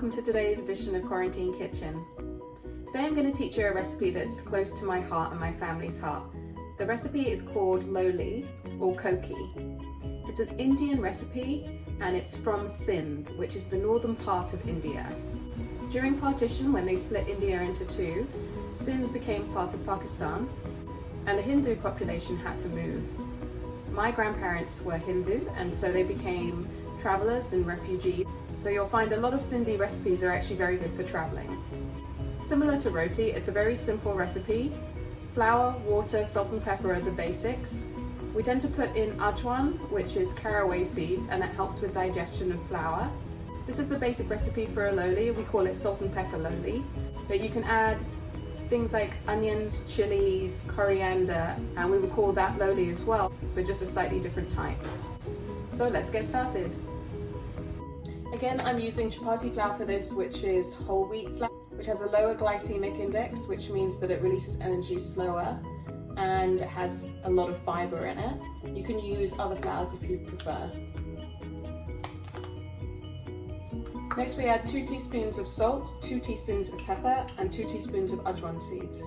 welcome to today's edition of Quarantine Kitchen. Today I'm going to teach you a recipe that's close to my heart and my family's heart. The recipe is called Loli or Koki. It's an Indian recipe and it's from Sindh, which is the northern part of India. During partition, when they split India into two, Sindh became part of Pakistan and the Hindu population had to move. My grandparents were Hindu and so they became travellers and refugees. So you'll find a lot of Sindhi recipes are actually very good for travelling. Similar to roti, it's a very simple recipe. Flour, water, salt and pepper are the basics. We tend to put in AJWAIN, which is caraway seeds, and it helps with digestion of flour. This is the basic recipe for a loli. We call it salt and pepper loli. But you can add things like onions, chilies, coriander, and we would call that loli as well, but just a slightly different type. So let's get started. Again, I'm using chapati flour for this, which is whole wheat flour, which has a lower glycemic index, which means that it releases energy slower and it has a lot of fiber in it. You can use other flours if you prefer. Next we add 2 teaspoons of salt, 2 teaspoons of pepper and 2 teaspoons of AJWAIN seeds.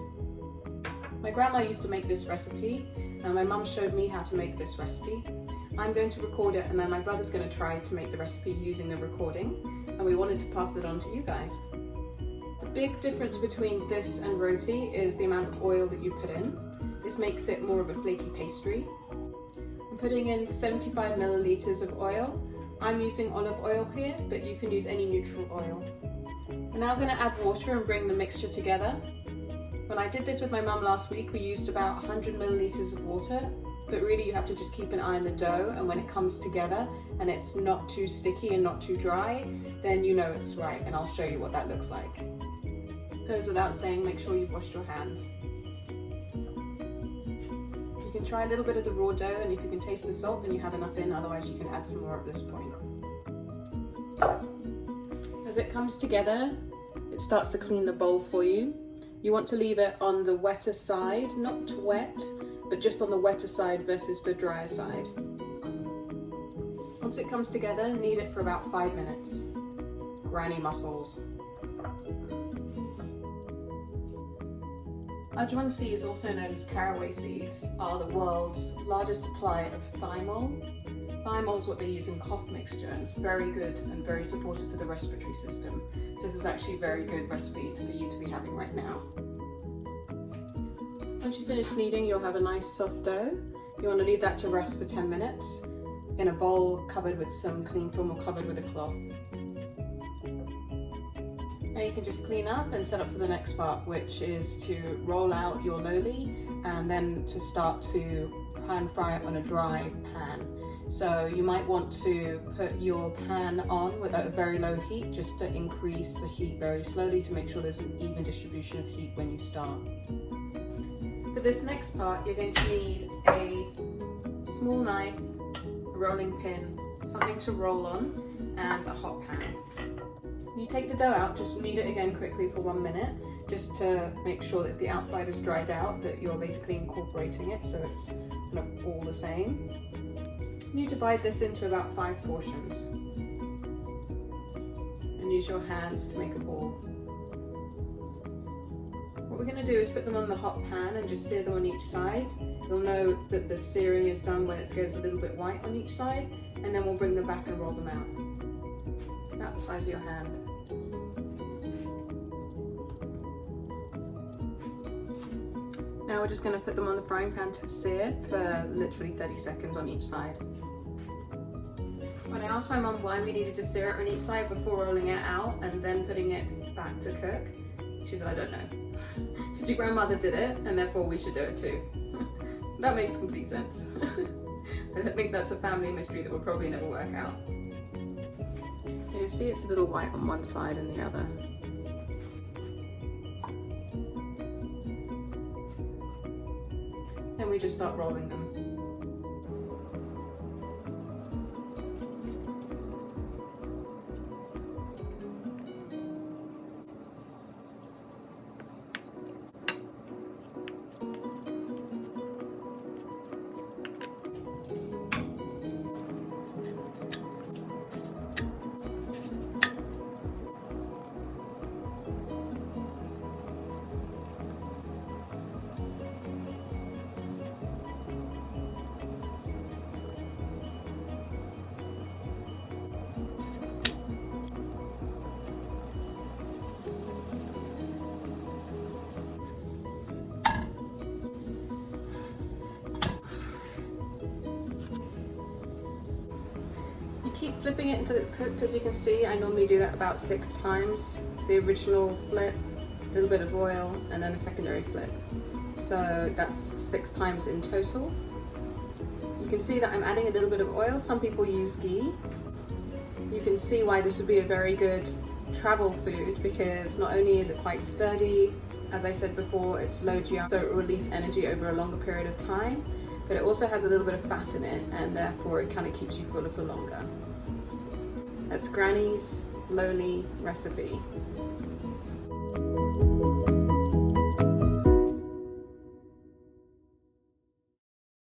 My grandma used to make this recipe and my mum showed me how to make this recipe. I'm going to record it and then my brother's going to try to make the recipe using the recording, and we wanted to pass it on to you guys. The big difference between this and roti is the amount of oil that you put in. This makes it more of a flaky pastry. I'm putting in 75 milliliters of oil. I'm using olive oil here, but you can use any neutral oil. We're now going to add water and bring the mixture together. When I did this with my mum last week, we used about 100 milliliters of water. But really you have to just keep an eye on the dough, and when it comes together and it's not too sticky and not too dry, then you know it's right, and I'll show you what that looks like. Goes without saying, make sure you've washed your hands. You can try a little bit of the raw dough, and if you can taste the salt then you have enough in, otherwise you can add some more at this point. As it comes together, it starts to clean the bowl for you. You want to leave it on the wetter side, not wet, but just on the wetter side versus the drier side. Once it comes together, knead it for about 5 minutes. Granny muscles. AJWAIN seeds, also known as caraway seeds, are the world's largest supply of Thymol. Thymol is what they use in cough mixture, and it's very good and very supportive for the respiratory system. So this is actually a very good recipe for you to be having right now. Once you finish kneading, you'll have a nice soft dough. You want to leave that to rest for 10 minutes in a bowl covered with some clean film or covered with a cloth. Now you can just clean up and set up for the next part, which is to roll out your loli and then to start to pan fry it on a dry pan. So you might want to put your pan on with a very low heat just to increase the heat very slowly to make sure there's an even distribution of heat when you start. For this next part, you're going to need a small knife, a rolling pin, something to roll on, and a hot pan. When you take the dough out, just knead it again quickly for 1 minute, just to make sure that if the outside is dried out, that you're basically incorporating it so it's kind of all the same. You divide this into about 5 portions and use your hands to make a ball. What we're going to do is put them on the hot pan and just sear them on each side. You'll know that the searing is done when it goes a little bit white on each side, and then we'll bring them back and roll them out. About the size of your hand. Now we're just going to put them on the frying pan to sear for literally 30 seconds on each side. When I asked my mum why we needed to sear it on each side before rolling it out and then putting it back to cook, she said, I don't know. Your grandmother did it and therefore we should do it too. That makes complete sense. I think that's a family mystery that will probably never work out. You see it's a little white on one side and the other. And we just start rolling them. keep flipping it until it's cooked. As you can see, I normally do that about 6 times. The original flip, a little bit of oil, and then a secondary flip. So that's 6 times in total. You can see that I'm adding a little bit of oil. Some people use ghee. You can see why this would be a very good travel food, because not only is it quite sturdy, as I said before, it's low GI, so it will release energy over a longer period of time, but it also has a little bit of fat in it, and therefore it kind of keeps you fuller for longer. That's Granny's Loli recipe.